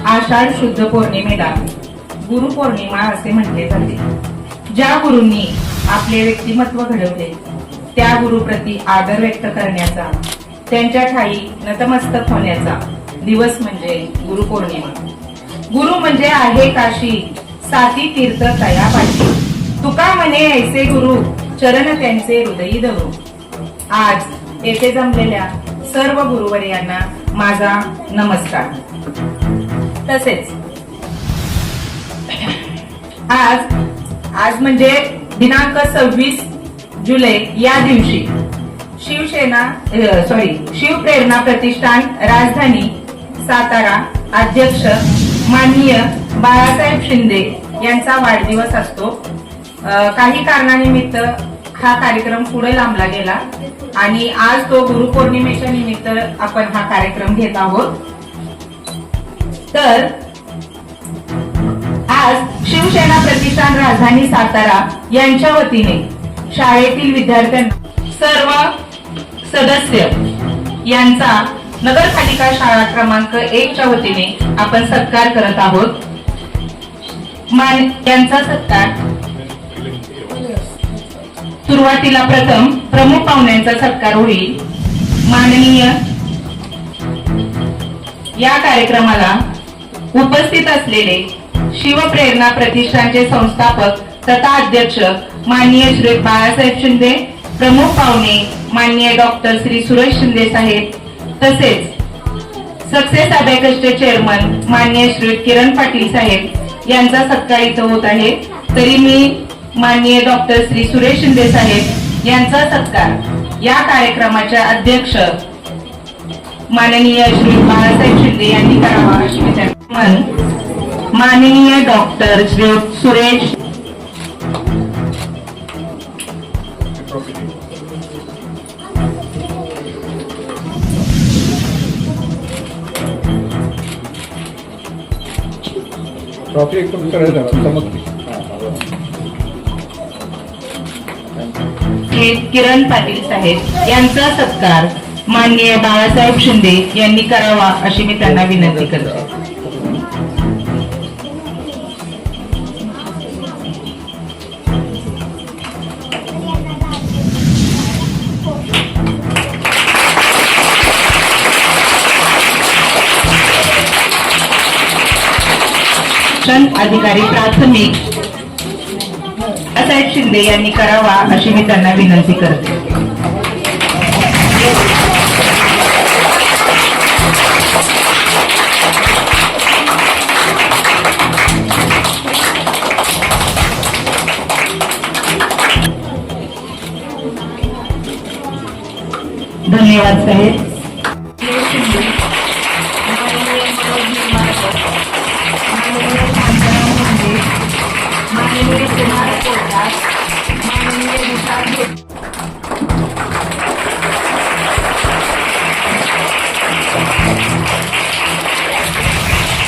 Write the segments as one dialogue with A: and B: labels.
A: आषाढ शुद्ध पौर्णिमेला गुरुपौर्णिमा असे म्हटले जाते. ज्या गुरूंनी आपले व्यक्तिमत्व घडवले त्या गुरुप्रती आदर व्यक्त करण्याचा, त्यांच्या ठायी नतमस्तक होण्याचा दिवस म्हणजे गुरुपौर्णिमा. गुरु म्हणजे आहे काशी, साती तीर्थ तयापाशी. तुका म्हणे ऐसे गुरु, चरण त्यांचे हृदयी धरू. आज येथे जमलेल्या सर्व गुरुवर्यांना माझा नमस्कार. तसेच आज म्हणजे दिनांक 26 जुलै या दिवशी शिवप्रेरणा प्रतिष्ठान राजधानी सातारा अध्यक्ष माननीय बाळासाहेब शिंदे यांचा वाढदिवस असतो. काही कारणानिमित्त हा कार्यक्रम पुढे लांबला गेला आणि आज तो गुरुपौर्णिमेच्या निमित्त आपण हा कार्यक्रम घेत आहोत. तर आज शिवसेना प्रतिष्ठान राजधानी सातारा यांच्या वतीने शाळेतील विद्यार्थ्यांना, सर्व सदस्य यांचा नगरपालिका शाळा क्रमांक 1 च्या वतीने आपण सत्कार करत आहोत. यांचा सत्कार सुरुवातीला प्रथम प्रमुख पाहुण्यांचा सत्कार होईल. माननीय या कार्यक्रमाला उपस्थित असलेले शिवप्रेरणा प्रतिष्ठानचे संस्थापक तथा अध्यक्ष माननीय श्री बाळासाहेब शिंदे, प्रमुख पाहुणे माननीय डॉक्टर श्री सुरेश शिंदे साहेब, तसेच सक्सेस अबॅकसचे चेअरमन माननीय श्री किरण पाटील साहेब यांचा सत्कार इथं होत आहे. तरी मी माननीय डॉक्टर श्री सुरेश शिंदे साहेब यांचा सत्कार या कार्यक्रमाच्या अध्यक्ष माननीय श्री बाळासाहेब शिंदे यांनी करावा अशी विनंती. माननीय डॉक्टर श्री सुरेश किरण पाटील साहेब यांचा सत्कार माननीय बाळासाहेब शिंदे यांनी करावा अशी मी त्यांना विनंती करते. अधिकारी प्राथमिक बाळासाहेब शिंदे यांनी करावा अशी मी त्यांना विनंती करते. धन्यवाद साहेब.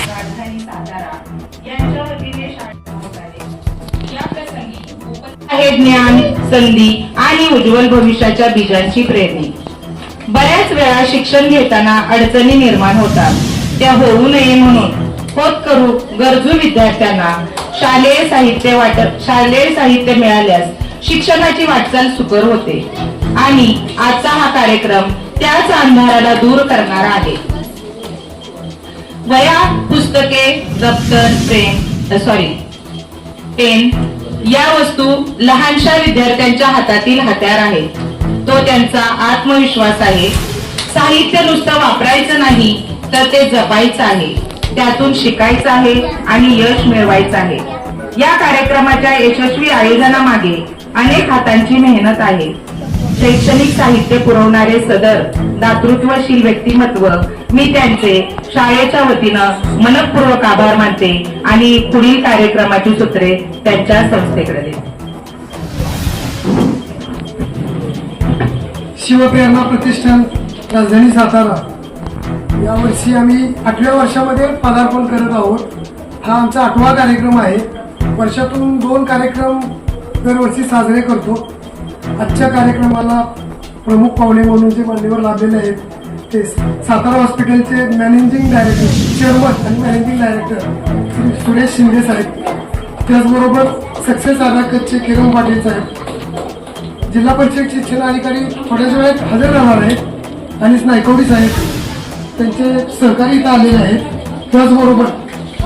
A: राजधानी सातारा यांच्या वतीने या प्रसंगी ज्ञान, संधी आणि उज्ज्वल भविष्याच्या बीजांची प्रेरणी. बऱ्याच वेळा शिक्षण घेताना अडचणी निर्माण होतात. त्या होऊ नये म्हणून होतकरू गरजू विद्यार्थ्यांना शालेय साहित्य मिळाल्यास शिक्षणाची वाटचाल सुकर होते आणि आजचा हा कार्यक्रम त्याच अंधाराला दूर करणारा आहे. वह्या, पुस्तके, दप्तर, पेन या वस्तू लहानशा विद्यार्थ्यांच्या हातातील हत्यार आहे. तो त्यांचा आत्मविश्वास आहे. साहित्य नुसतं वापरायचं नाही तर ते जपायचं आहे, त्यातून शिकायचं आहे आणि यश मिळवायचं आहे. या कार्यक्रमाच्या यशस्वी आयोजनामागे अनेक हातांची मेहनत आहे. शैक्षणिक साहित्य पुरवणारे सदर दातृत्वशील व्यक्तिमत्व मी त्यांचे शाळेच्या वतीनं मनपूर्वक आभार मानते आणि पुढील कार्यक्रमाची सूत्रे त्यांच्या संस्थेकडे देते.
B: शिवप्रेरणा प्रतिष्ठान राजधानी सातारा यावर्षी आम्ही 8व्या वर्षामध्ये पदार्पण करत आहोत. हा आमचा 8वा कार्यक्रम आहे. वर्षातून 2 कार्यक्रम दरवर्षी साजरे करतो. आजच्या कार्यक्रमाला प्रमुख पाहुणे म्हणून जे मान्यवर लाभलेले आहेत ते सातारा हॉस्पिटलचे मॅनेजिंग डायरेक्टर, चेअरमन आणि मॅनेजिंग डायरेक्टर श्री सुरेश शिंदे साहेब, त्याचबरोबर सक्सेस अबॅकसचे किरण पाटील साहेब, जिल्हा परिषद शिक्षणाधिकारी थोड्याच वेळात हजर राहणार आहेत आणि नायकवडी साहेब त्यांचे सहकारी इथं आलेले आहेत. त्याचबरोबर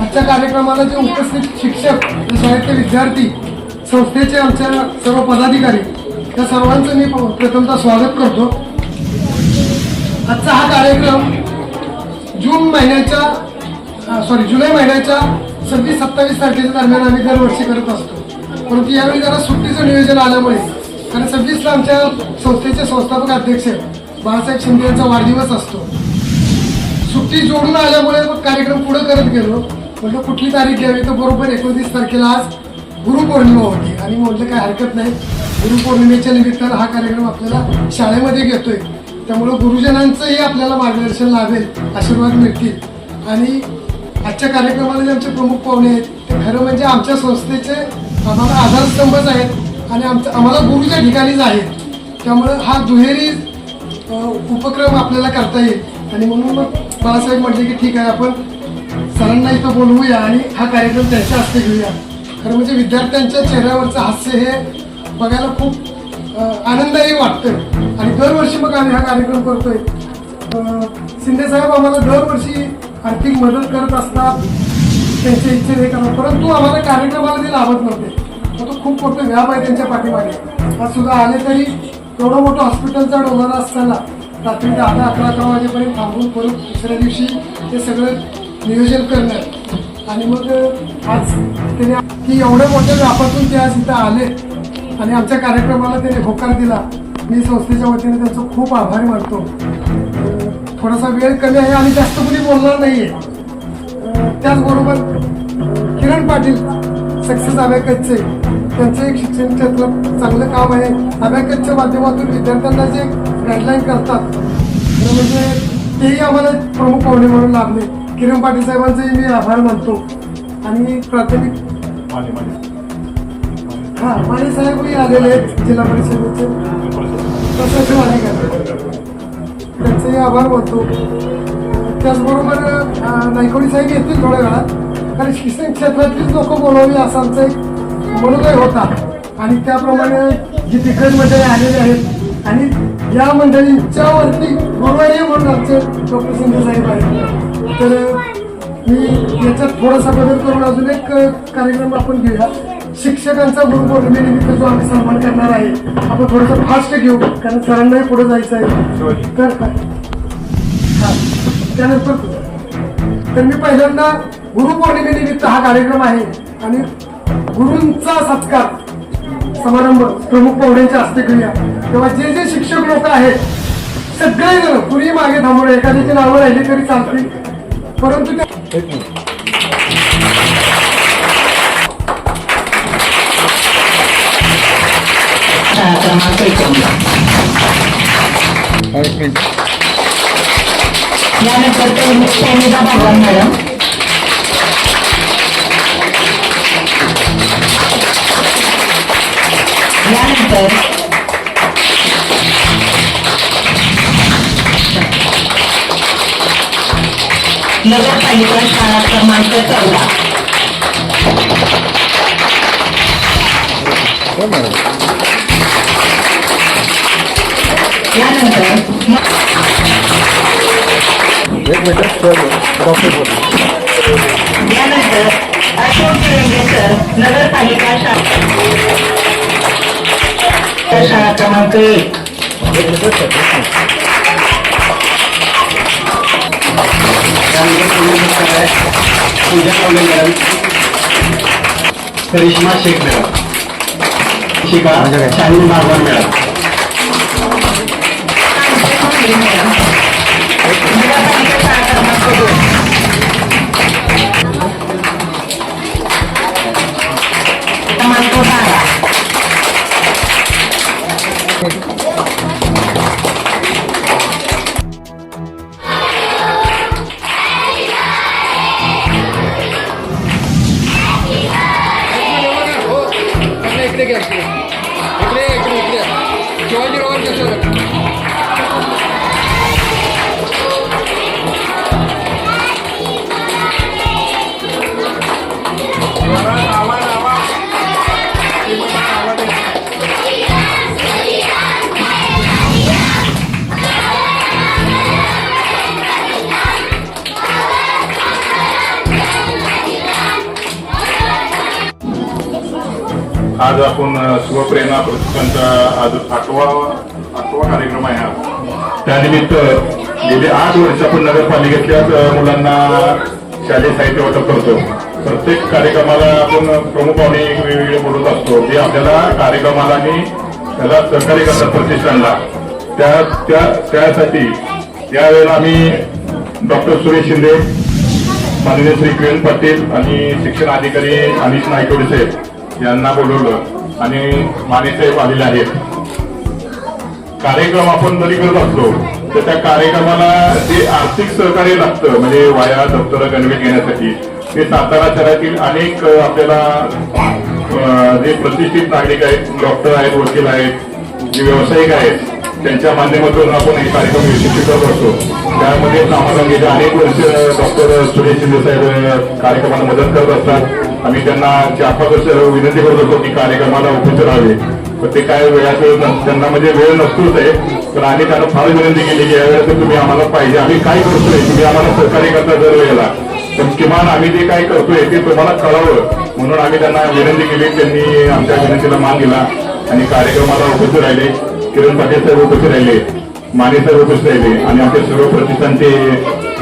B: आजच्या कार्यक्रमाला जे उपस्थित शिक्षक, शाळेतले विद्यार्थी, संस्थेचे आमच्या सर्व पदाधिकारी या सर्वांचं मी प्रथमतः स्वागत करतो. आजचा हा कार्यक्रम जुलै महिन्याच्या 26-27 तारखेच्या दरम्यान आम्ही दरवर्षी करत असतो. परंतु यावेळी जरा सुट्टीचं नियोजन आल्यामुळे, कारण 26ला आमच्या संस्थेचे संस्थापक अध्यक्ष बाळासाहेब शिंदे यांचा वाढदिवस असतो. सुट्टी जोडून आल्यामुळे मग कार्यक्रम पुढे करत गेलो. म्हटलं कुठली तारीख घ्यावी, तर बरोबर 29 तारखेला आज गुरुपौर्णिमा होती आणि म्हटलं काय हरकत नाही, गुरुपौर्णिमेच्या निमित्तानं हा कार्यक्रम आपल्याला शाळेमध्ये घेतोय, त्यामुळं गुरुजनांचंही आपल्याला मार्गदर्शन लाभेल, आशीर्वाद मिळतील. आणि आजच्या कार्यक्रमाला जे आमचे प्रमुख पाहुणे आहेत ते खरं म्हणजे आमच्या संस्थेचे आम्हाला आधारस्तंभच आहेत आणि आम्हाला गुरुच्या ठिकाणीच आहेत. त्यामुळं हा दुहेरी उपक्रम आपल्याला करता येईल आणि म्हणून मग बाळासाहेब म्हटले की ठीक आहे, आपण सरांना इथं बोलवूया आणि हा कार्यक्रम त्यांच्या हस्ते घेऊया. खरं म्हणजे विद्यार्थ्यांच्या चेहऱ्यावरचं हास्य हे बघायला खूप आनंदही वाटतं आणि दरवर्षी मग आम्ही हा कार्यक्रम करतोय. शिंदे साहेब आम्हाला दरवर्षी आर्थिक मदत करत असतात, त्यांच्या इच्छेने करतात, परंतु आम्हाला कार्यक्रमाला ते लाभत नव्हते. तो खूप मोठं व्याप आहे त्यांच्या पाठीमागे. आज सुद्धा आले तरी एवढं मोठं हॉस्पिटलचा डोलारा असताना रात्री 10-11 वाजेपर्यंत थांबून परत दुसऱ्या दिवशी ते सगळं नियोजन करणं आणि मग आज त्याने की एवढ्या मोठ्या व्यापातून ते आज इथं आले आणि आमच्या कार्यक्रमाला त्याने होकार दिला. मी संस्थेच्या वतीने त्यांचं खूप आभारी मानतो. थोडासा वेळ कमी आहे आणि जास्त कुणी बोलणार नाहीये. त्याचबरोबर किरण पाटील सक्सेस अबॅकसचे, त्यांचं एक शिक्षण क्षेत्रात चांगलं काम आहे. अबॅकसच्या माध्यमातून विद्यार्थ्यांना जे गाईडलाईन करतात म्हणजे तेही आम्हाला प्रमुख पाहुणे म्हणून लाभले. किरण पाटील साहेबांचेही मी आभार मानतो. आणि प्राथमिक माने साहेबही आलेले आहेत जिल्हा परिषदेचे प्रशासन अधिकारी, त्यांचेही आभार मानतो. त्याचबरोबर नायकवडी साहेब येतील थोड्या वेळात, कारण शिक्षण क्षेत्रातलीच लोक बोलावी असा आमचा एक मनोदय होता आणि त्याप्रमाणे जी दिग्गज मंडळी आलेली आहेत आणि या मंडळींच्या वरती गुरुवारी म्हणून आमचे डॉक्टर शिंदे साहेब आहेत. तर मी याच्यात थोडासा बदल करून अजून एक कार्यक्रम आपण घेऊया. शिक्षकांचा गुरुपौर्णिमेनिमित्त जो आम्ही सन्मान करणार आहे, आपण थोडंसं फास्ट घेऊ कारण सरांनाही पुढे जायचं आहे. त्यानंतर तर मी पहिल्यांदा गुरुपौर्णिमेनिमित्त हा कार्यक्रम आहे आणि गुरूंचा सत्कार समारंभ प्रमुख पाहुण्यांच्या हस्ते करूया. तेव्हा जे जे शिक्षक लोक आहेत सगळेजण पुरी मागे थांबवणे, एखाद्याची नावं राहिली तरी चालतील, परंतु
A: यानंतर सैनिका भगवान मॅडम, यानंतर नगरपालिका शाळा क्रमांक 14. यानंतर अशोक गिरंगे सर, नगरपालिका शाळा क्रमांक 1.
C: करिश्मा शेख मॅडम, शिका शाहीन बाबर मॅडम,
A: नगरपालिका शाळा क्रमांक 2. क्रमांक 12.
D: इकडे घ्या इकडे शिवाजीरावांच्या
E: आज आपण शिवप्रेरणा प्रतिष्ठानचा आज आठवा कार्यक्रम आहे हा. त्यानिमित्त गेली 8 वर्ष आपण नगरपालिकेतल्याच मुलांना शालेय साहित्य वाटप करतो. प्रत्येक कार्यक्रमाला आपण प्रमुख पाहुणे वेगवेगळे बोलत असतो जे आपल्याला कार्यक्रमाला आणि त्याला सहकार्य करतात प्रतिष्ठानला. त्यासाठी यावेळेला आम्ही डॉक्टर सुरेश शिंदे, माननीय श्री किरण पाटील आणि शिक्षण अधिकारी अनिश नायकवडे साहेब यांना बोलवलं आणि मानेसाहेब आलेले आहेत. कार्यक्रम आपण जरी करत असलो तर त्या कार्यक्रमाला जे आर्थिक सहकार्य लागतं म्हणजे वाया दप्तर गणवेश घेण्यासाठी ते सातारा शहरातील अनेक आपल्याला जे प्रतिष्ठित नागरिक आहेत, डॉक्टर आहेत, वकील आहेत, जे व्यावसायिक आहेत त्यांच्या माध्यमातून आपण हे कार्यक्रम यशस्वी करत असतो. त्यामध्ये आम्हाला गेले अनेक वर्ष डॉक्टर सुरेश शिंदे साहेब कार्यक्रमाला मदत करत असतात. आम्ही त्यांना 4-5 वर्ष विनंती करत होतो की कार्यक्रमाला उपस्थित राहावे, पण ते काय वेळाचं त्यांना म्हणजे वेळ नसतोच आहे. तर आम्ही त्यांना फार विनंती केली की यावेळेस तुम्ही आम्हाला पाहिजे, आम्ही काय करतोय तुम्ही आम्हाला सहकार्य करता दर वेळेला, पण किमान आम्ही जे काय करतोय ते तुम्हाला कळावं म्हणून आम्ही त्यांना विनंती केली. त्यांनी आमच्या विनंतीला मान दिला आणि कार्यक्रमाला उपस्थित राहिले. किरण पाटील साहेब उपस्थित राहिले, माने साहेब उपस्थित राहिले आणि आमचे सर्व प्रतिष्ठानचे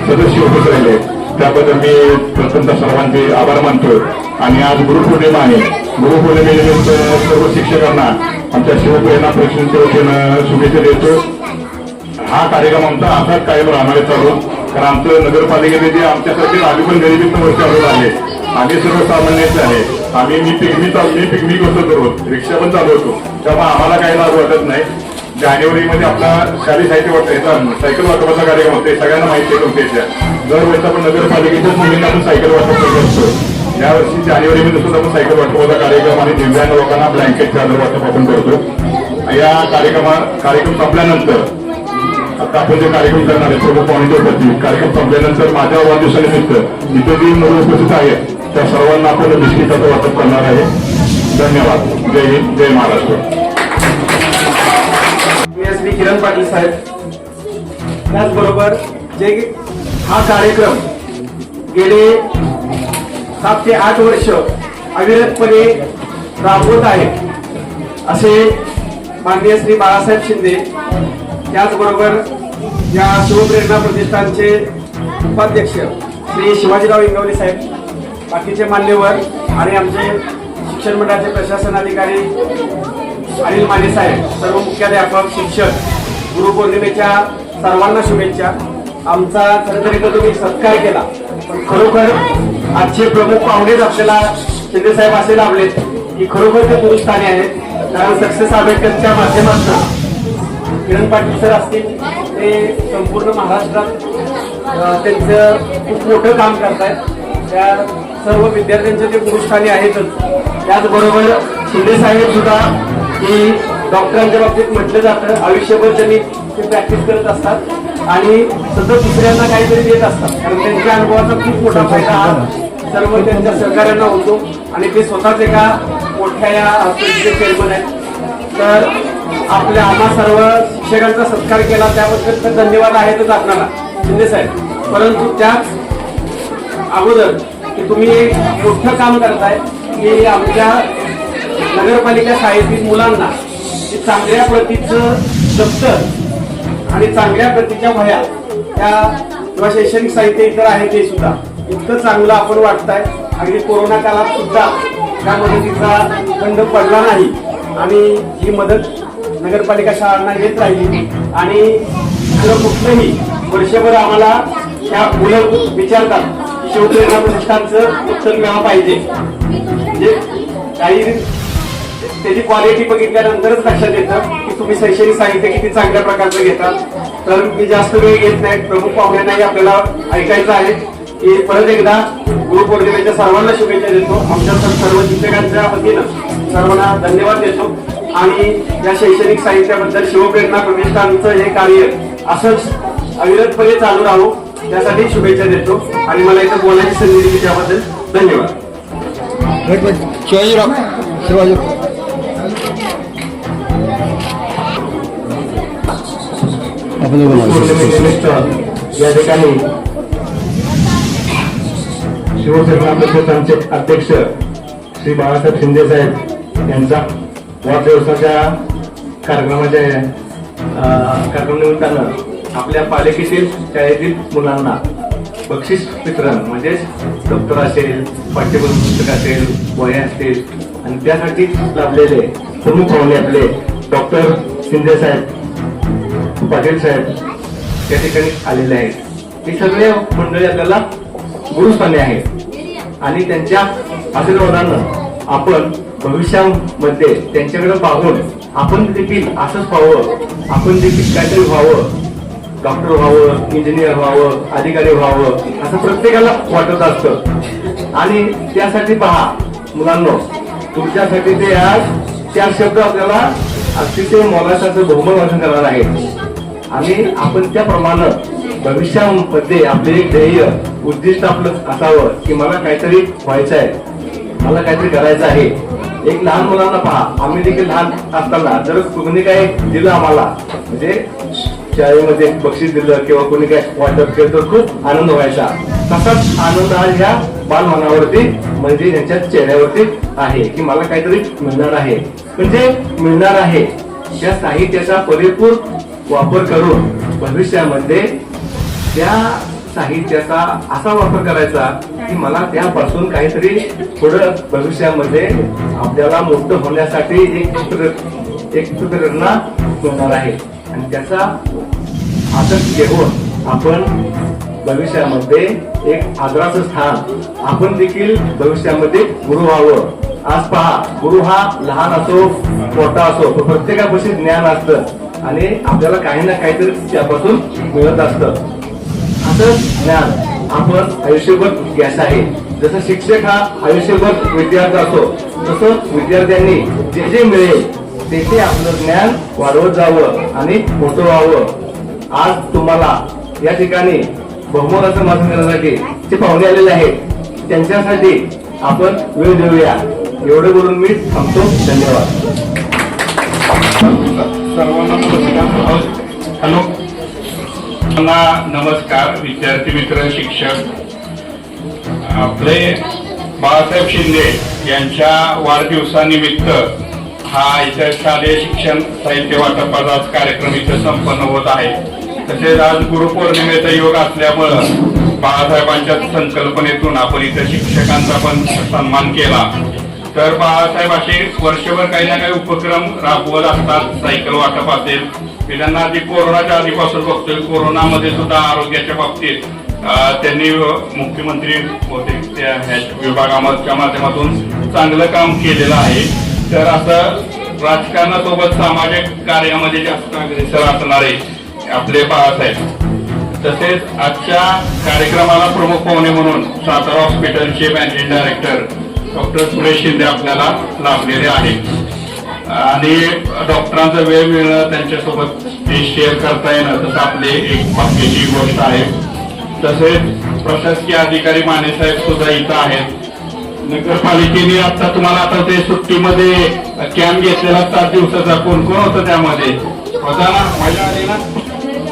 E: सदस्य उपस्थित राहिले. त्याबद्दल मी प्रथमतः सर्वांचे आभार मानतो. आणि आज गुरुपौर्णिमा आहे. गुरुपौर्णिमेनिमित्त सर्व शिक्षकांना आमच्या शिवप्रेरणा प्रतिष्ठानच्या वतीनं शुभेच्छा देतो. हा कार्यक्रम आमचा असाच कायम राहणार चालू, कारण आमचं नगरपालिकेने जे आमच्यासाठी आम्ही पण गरिबीचं वर्ष आलेलं आहे. आम्ही सर्वसामान्यच आहे. मी पिकनिक होतो करू, रिक्षा पण चालवतो, त्यामुळे आम्हाला काही लाभ वाटत नाही. जानेवारीमध्ये आपला शालेय साहित्य वाटायचा सायकल वाटपाचा कार्यक्रम होते, सगळ्यांना माहिती आहे तुमच्या. दरवर्षी आपण नगरपालिकेच्याच मुलींना आपण सायकल वाटप करत असतो. यावर्षी जानेवारीमध्ये सुद्धा आपण सायकल वाटपाचा कार्यक्रम आणि दिव्यांग लोकांना ब्लँकेट चादर वाटप आपण करतो. या कार्यक्रम संपल्यानंतर आता आपण जे कार्यक्रम करणार आहे प्रमुख पाहुणे उपस्थित, कार्यक्रम संपल्यानंतर माझ्या वाढदिवसानिमित्त इथे जी मुलं उपस्थित आहेत त्या सर्वांना आपण बिस्किटाचं वाटप करणार आहे. धन्यवाद. जय हिंद, जय महाराष्ट्र.
C: श्री किरण पाटील साहेब, त्याचबरोबर जे हा कार्यक्रम गेले 7 ते 8 वर्ष अविरतपणे राबवत आहे असे माननीय श्री बाळासाहेब शिंदे, त्याचबरोबर या शिवप्रेरणा प्रतिष्ठानचे उपाध्यक्ष श्री शिवाजीराव इंगवले साहेब, बाकीचे मान्यवर आणि आमचे शिक्षण मंडळाचे प्रशासन अधिकारी अनिल माने साहेब, सर्व मुख्याध्यापक, शिक्षक, गुरुपौर्णिमेच्या सर्वांना शुभेच्छा. आमचा खरंतर इथं तुम्ही सत्कार केला, पण खरोखर आजचे प्रमुख पाहुणेच आपल्याला शिंदे साहेब असे लाभलेत की खरोखर ते पुरुषस्थानी आहेत. कारण सक्सेस आंबेडकरच्या माध्यमातून किरण पाटील सर असतील ते संपूर्ण महाराष्ट्रात त्यांचं खूप मोठं काम करतायत. त्या सर्व विद्यार्थ्यांचे ते गुरुस्थानी आहेतच. त्याचबरोबर शिंदे साहेब सुद्धा की डॉक्टरांच्या बाबतीत म्हटलं जातं आयुष्यभर त्यांनी ते प्रॅक्टिस करत असतात आणि सतत दुसऱ्यांना काहीतरी देत असतात, कारण त्यांच्या अनुभवाचा खूप मोठा फायदा हा सर्व त्यांच्या सहकार्यांना होतो आणि ते स्वतःच एका मोठ्या या हॉस्पिटलचे चेअरमन आहेत. तर आम्हा सर्व शिक्षकांचा सत्कार केला त्याबद्दल तर धन्यवाद आहेतच आपल्याला शिंदे साहेब, परंतु त्याच अगोदर की तुम्ही एक मोठं काम करताय की आमच्या नगरपालिका शाळेतील मुलांना चांगल्या प्रतीचं दप्तर आणि चांगल्या प्रतीच्या वह्या त्या किंवा शैक्षणिक साहित्य इतर आहे ते सुद्धा इतकं चांगलं आपण वाटतंय. अगदी कोरोना काळात सुद्धा त्या मदतीचा खंड पडला नाही आणि ही मदत नगरपालिका शाळांना येत राहिली. आणि दुसरं कुठलंही वर्षभर आम्हाला त्या मुलं विचारतात शिवप्रेरणा प्रतिष्ठानचं उत्तर मिळालं पाहिजे, म्हणजे काही त्याची क्वालिटी बघितल्यानंतरच लक्षात येतं की तुम्ही शैक्षणिक साहित्य किती चांगल्या प्रकारचं घेतात. तर मी जास्त वेळ घेत नाही, प्रमुख पाहुण्यांनाही आपल्याला ऐकायचं आहे की परत एकदा गुरुपौर्णिमेच्या सर्वांना शुभेच्छा देतो. आमच्या सर्व शिक्षकांच्या वतीनं सर्वांना धन्यवाद देतो आणि या शैक्षणिक साहित्याबद्दल शिवप्रेरणा प्रतिष्ठानचं हे कार्य असंच अविरतपणे चालू राहू यासाठी शुभेच्छा देतो आणि मला इथं बोलायची संधी दिली त्याबद्दल धन्यवाद.
D: शिवाजीराव शिवाजी
C: पौर्णिमेनिमित्त या ठिकाणी शिवसेना प्रतिष्ठानचे अध्यक्ष श्री बाळासाहेब शिंदे साहेब यांचा वाढदिवसाच्या कार्यक्रमानिमित्तानं आपल्या पालिकेतील शाळेतील मुलांना बक्षीस वितरण म्हणजेच दप्तर असेल, पाठ्यपुस्तक असेल, वह्या असतील आणि त्यासाठी लाभलेले प्रमुख पाहुणे आपले डॉक्टर शिंदे साहेब, पाटील साहेब त्या ठिकाणी आलेले आहेत. हे सगळे मंडळी आपल्याला गुरुस्थानी आहेत आणि त्यांच्या आशीर्वादानं आपण भविष्यामध्ये त्यांच्याकडे पाहून आपण देखील असंच पाहावं, आपण देखील काहीतरी व्हावं, डॉक्टर व्हावं, इंजिनियर व्हावं, अधिकारी व्हावं असं प्रत्येकाला वाटत असतं. आणि त्यासाठी पहा मुलांनो, तुमच्यासाठी ते आज 4 शब्द आपल्याला अतिशय मोलाचं असं बहुमत वाचन करणार आहेत आणि आपण त्याप्रमाणे भविष्यामध्ये आपले एक ध्येय उद्दिष्ट आपलं असावं की मला काहीतरी व्हायचं आहे, मला काहीतरी करायचं आहे. एक लहान मुलांना पहा, आम्ही देखील लहान असताना जर कोणी काही दिलं आम्हाला म्हणजे शाळेमध्ये बक्षीस दिलं किंवा कोणी काय वाटप केलं तर खूप आनंद व्हायचा. तसाच आनंद आज ह्या बालमनावरती म्हणजे त्यांच्या चेहऱ्यावरती आहे की मला काहीतरी मिळणार आहे. म्हणजे मिळणार आहे त्या साहित्याचा पुरेपूर वापर करून भविष्यामध्ये त्या साहित्याचा असा वापर करायचा की मला त्यापासून काहीतरी पुढं भविष्यामध्ये आपल्याला मोठं होण्यासाठी एक प्रेरणा मिळणार आहे आणि त्याचा आदर्श घेऊन आपण भविष्यामध्ये एक आदराचं स्थान आपण देखील भविष्यामध्ये गुरु व्हावं. आज पहा, गुरु हा लहान असो मोठा असो प्रत्येकापाशी ज्ञान असतं आणि आपल्याला काही ना काहीतरी त्यापासून मिळत असतं. असं ज्ञान आपण आयुष्यभर घ्यायचं आहे. जसं शिक्षक हा आयुष्यभर विद्यार्थी असतो तसं विद्यार्थ्यांनी जे जे मिळेल ते आपलं ज्ञान वाढवत जावं आणि मोठं व्हावं. आज तुम्हाला या ठिकाणी बहुमताचं मतदान करण्यासाठी जे पाहुणे आलेले आहेत त्यांच्यासाठी आपण वेळ देऊया. एवढं बोलून मी थांबतो. धन्यवाद.
E: सर्वांना नमस्कार. हॅलो, नमस्कार विद्यार्थी मित्र, शिक्षक. आपले बाळासाहेब शिंदे यांच्या वाढदिवसानिमित्त हा इथं शालेय शिक्षण साहित्य वाटपाचा कार्यक्रम इथं संपन्न होत आहे. तसेच आज गुरुपौर्णिमेचा योग असल्यामुळं बाळासाहेबांच्या संकल्पनेतून आपण इथं शिक्षकांचा पण सन्मान केला. तर बाळासाहेब असे वर्षभर काही ना काही उपक्रम राबवत असतात. सायकल वाटप असेल, पिढ्यांना आधी कोरोनाच्या आधीपासून बघतोय, कोरोनामध्ये सुद्धा आरोग्याच्या बाबतीत त्यांनी मुख्यमंत्री विभागाच्या माध्यमातून चांगलं काम केलेलं आहे. तर असं राजकारणासोबत सामाजिक कार्यामध्ये जास्त अग्रेसर असणारे आपले बाळासाहेब. तसेच आजच्या कार्यक्रमाला प्रमुख पाहुणे म्हणून सातारा हॉस्पिटलचे managing director doctor Suresh Shinde आपल्याला लाभलेले आहेत आणि डॉक्टरांचा वेळ मिळणं, त्यांच्यासोबत ते शेअर करता येणं तसं आपले एक भाग्याची गोष्ट आहे. तसेच प्रशासकीय अधिकारी मानेसाहेब सुद्धा इथं आहेत. नगरपालिकेने आता तुम्हाला आता ते सुट्टीमध्ये कॅम्प घेतलेला 7 दिवसाचा, कोण कोण होतं त्यामध्ये? होता ना, मजा आली ना?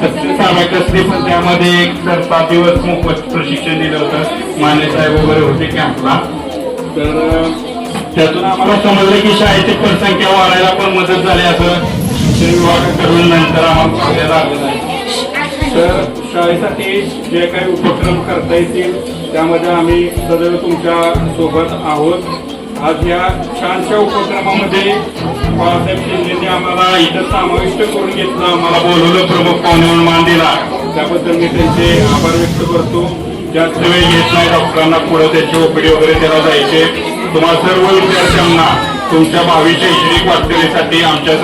E: कसली पण त्यामध्ये एक तर 7 दिवस मोफत प्रशिक्षण दिलं होतं. मानेसाहेब वगैरे होते कॅम्पला. तर त्यातून आम्हाला समजलं की शाळेची पटसंख्या वाढायला पण मदत झाली असं शिक्षण विभागाकडून नंतर आम्हाला सांगण्यात आलेलं आहे. तर शाळेसाठी जे काही उपक्रम करता येतील त्यामध्ये आम्ही सदैव तुमच्या सोबत आहोत. आज या छानशा उपक्रमामध्ये बाळासाहेब शिंदेने आम्हाला इथं समाविष्ट करून घेतलं, आम्हाला बोलवलं, प्रमुख पाहुणे म्हणून मान दिला. त्याबद्दल मी त्यांचे आभार व्यक्त करतो. जास्त वेळ घेत नाही, डॉक्टरांना पुढे त्यांचे ओपीडी वगैरे त्याला जायचे. तुम्हाला सर्व विद्यार्थ्यांना तुमच्या भावी शैक्षणिक वाटचालीसाठी आमच्या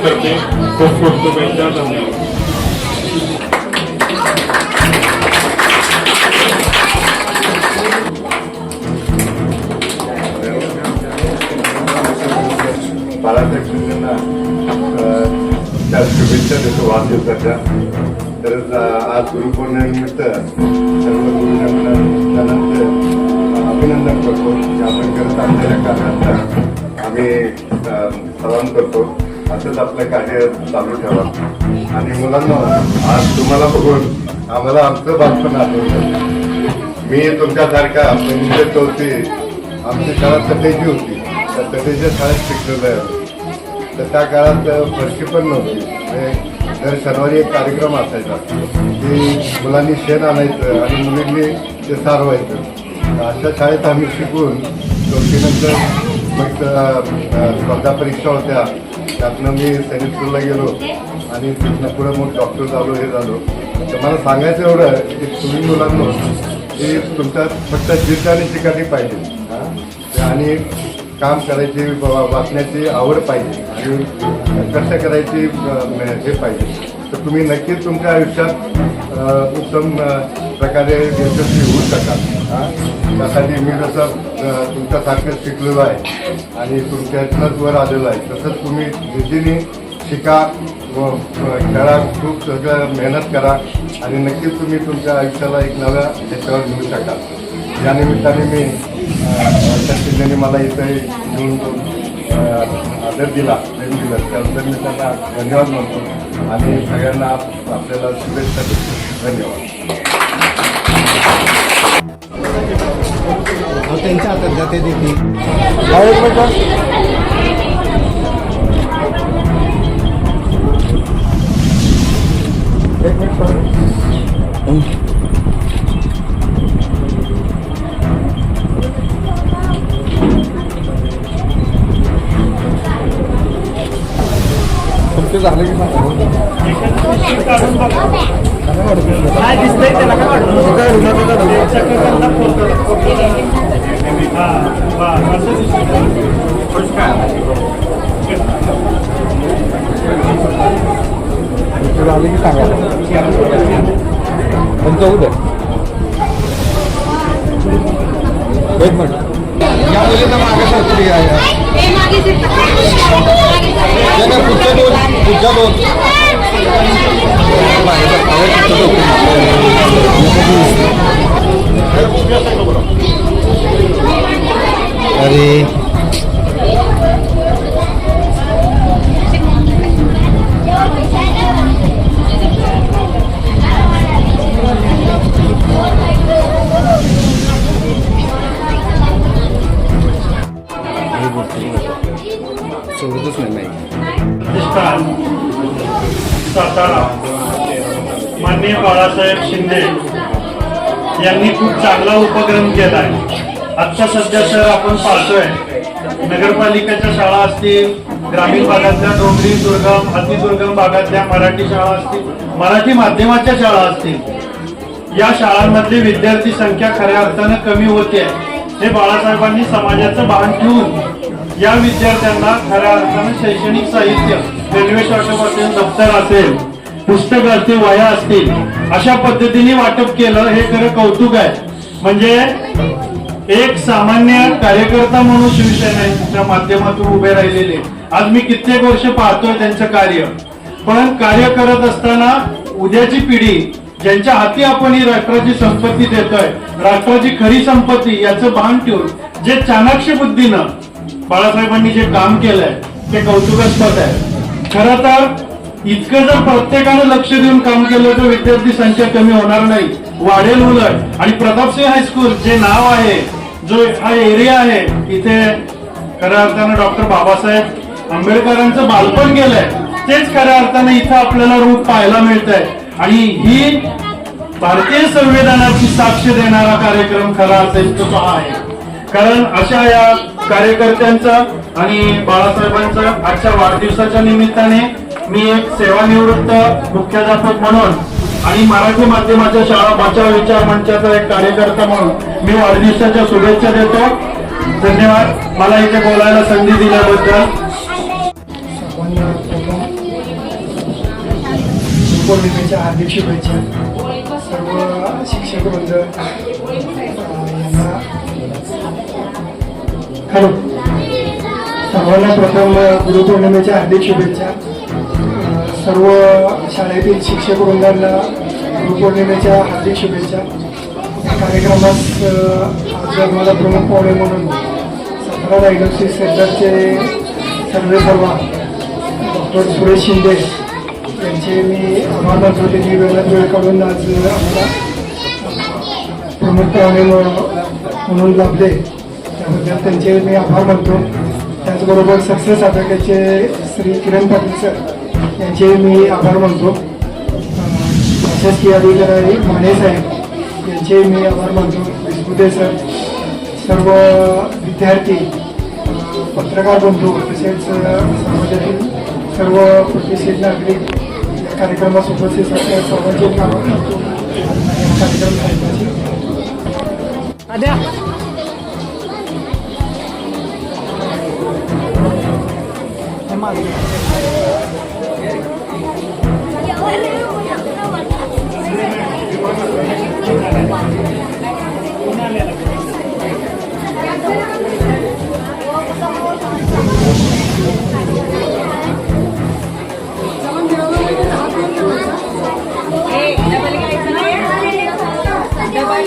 E: तर्फे खूप खूप शुभेच्छा. धन्यवाद.
F: दिनानिमित्त सर्व गुरुजनांचं अभिनंदन करतो की आपण करत असलेल्या कार्याचा आम्ही सलाम करतो. असंच आपलं कार्य चालू ठेवा. आणि मुलांना आज तुम्हाला बघून आम्हाला आमचं बालपण आठवतं. मी तुमच्यासारखा म्हणजे चौथी आमची शाळा तटेची होती. त्या तटेच्या शाळेत शिकलेलं आहे. तर त्या काळात फरशी पण नव्हती. दर शनिवारी एक कार्यक्रम असायचा की मुलांनी शेण आणायचं आणि मुलींनी ते सारवायचं. अशा शाळेत आम्ही शिकून चौथीनंतर मग स्पर्धा परीक्षा होत्या. त्यातनं मी सैनिक स्कूलला गेलो आणि तिथनं पुढं मग डॉक्टर झालो हे झालो. तर मला सांगायचं एवढं की तुम्ही मुलांना की तुमच्या फक्त जिद्द आणि चिकाटी पाहिजे आणि काम करायची वाचण्याची आवड पाहिजे आणि कष्ट करायची हे पाहिजे. तर तुम्ही नक्कीच तुमच्या आयुष्यात उत्तम प्रकारे यशस्वी होऊ शकाल. त्यासाठी मी जसं तुमच्यासारखं शिकलेलो आहे आणि तुमच्यातनंच वर आलेलो आहे तसंच तुम्ही जिद्दीने शिका व खेळा. खूप सगळं मेहनत करा आणि नक्कीच तुम्ही तुमच्या आयुष्याला एक नव्या ह्याच्यावर घेऊ शकाल. या निमित्ताने मी शिंदेने मला इथं घेऊन आदर दिला प्रेम दिलं त्याबद्दल मी त्यांना धन्यवाद म्हणतो आणि सगळ्यांना आपल्याला शुभेच्छा देतो. धन्यवाद.
D: त्यांच्या हातात जाते देखील तुमचं झालं की
G: काय दिसतंय त्याला काय
D: झालं की सांगा पण जाऊ दे. एक मिनिट या मुलीचा मागे सरकारी आहे पुढच्या दोन अरे सोडतच नाही.
G: सातारा माननीय बाळासाहेब शिंदे यांनी खूप चांगला उपक्रम केला आहे. आत्ता सध्या सर आपण पाहतोय नगरपालिकेच्या शाळा असतील, ग्रामीण भागातल्या डोंगरी दुर्गम अतिदुर्गम भागातल्या मराठी शाळा असतील, मराठी माध्यमाच्या शाळा असतील, या शाळांमधली विद्यार्थी संख्या खऱ्या अर्थानं कमी होते. हे बाळासाहेबांनी समाजाचं भान ठेवून या विद्यार्थ्यांना खऱ्या अर्थानं शैक्षणिक साहित्य रेल्वे शॉटअप असेल, दप्तर असेल, पुस्तक असतील, वह्या असतील अशा पद्धतीने वाटप केलं. हे खरं कौतुक आहे. म्हणजे एक सामान्य कार्यकर्ता म्हणून शिवसेनेच्या माध्यमातून उभे राहिलेले आज मी कित्येक वर्ष पाहतोय त्यांचं कार्य. पण कार्य करत असताना उद्याची पिढी ज्यांच्या हाती आपण ही राष्ट्राची संपत्ती देतोय, राष्ट्राची खरी संपत्ती याचं भान ठेवून जे चाणाक्ष बुद्धीनं बाळासाहेबांनी जे काम केलंय ते कौतुकास्पद आहे. खरं तर इतकं जर प्रत्येकानं लक्ष देऊन काम केलं तर विद्यार्थी संख्या कमी होणार नाही, वाढेल उलट. आणि प्रतापसिंह हायस्कूल जे नाव आहे, जो हा एरिया आहे, इथे खऱ्या अर्थानं डॉक्टर बाबासाहेब आंबेडकरांचं बालपण गेलंय तेच खऱ्या अर्थानं इथं आपल्याला रूप पाहायला मिळतंय. आणि ही भारतीय संविधानाची साक्ष देणारा कार्यक्रम खरा असेल तो हा आहे. कारण अशा या कार्यकर्त्यांचा आणि बाळासाहेबांचा आजच्या वाढदिवसाच्या निमित्ताने मी एक सेवानिवृत्त मुख्याध्यापक म्हणून आणि मराठी माध्यमाच्या शाळा बचाव विचार मंचाचा एक कार्यकर्ता म्हणून मी वाढदिवसाच्या शुभेच्छा देतो. धन्यवाद मला इथे बोलायला संधी दिल्याबद्दल.
B: पौर्णिमेच्या हार्दिक शुभेच्छा. सर्व शिक्षक वृंद यांना हॅलो सर्वांना प्रथम गुरुपौर्णिमेच्या हार्दिक शुभेच्छा. सर्व शाळेतील शिक्षक वृंदांना गुरुपौर्णिमेच्या हार्दिक शुभेच्छा. या कार्यक्रमास आज मला प्रमुख पाहुणे म्हणून सफरा डायग्नोस्टिक सेंटरचे सर्वा डॉक्टर सुरेश शिंदे यांचे मी आभार मानतो. त्यांनी वेळात वेळ काढून आज आम्हाला प्रमुख पाहुणे म्हणून लाभले, त्याबद्दल त्यांचे मी आभार मानतो. त्याचबरोबर सक्सेस अभ्यासाचे श्री किरण पाटील सर यांचे मी आभार मानतो. शासकीय अधिकारी माने साहेब यांचे मी आभार मानतो. विस्पुते सर, सर्व विद्यार्थी, पत्रकार बंधू तसेच समाजातील सर्व प्रतिष्ठित नागरिक या कार्यक्रमास उपस्थित असलेल्या सर्वांचे आभार मानतो. कार्यक्रम साहेबांची
H: डबल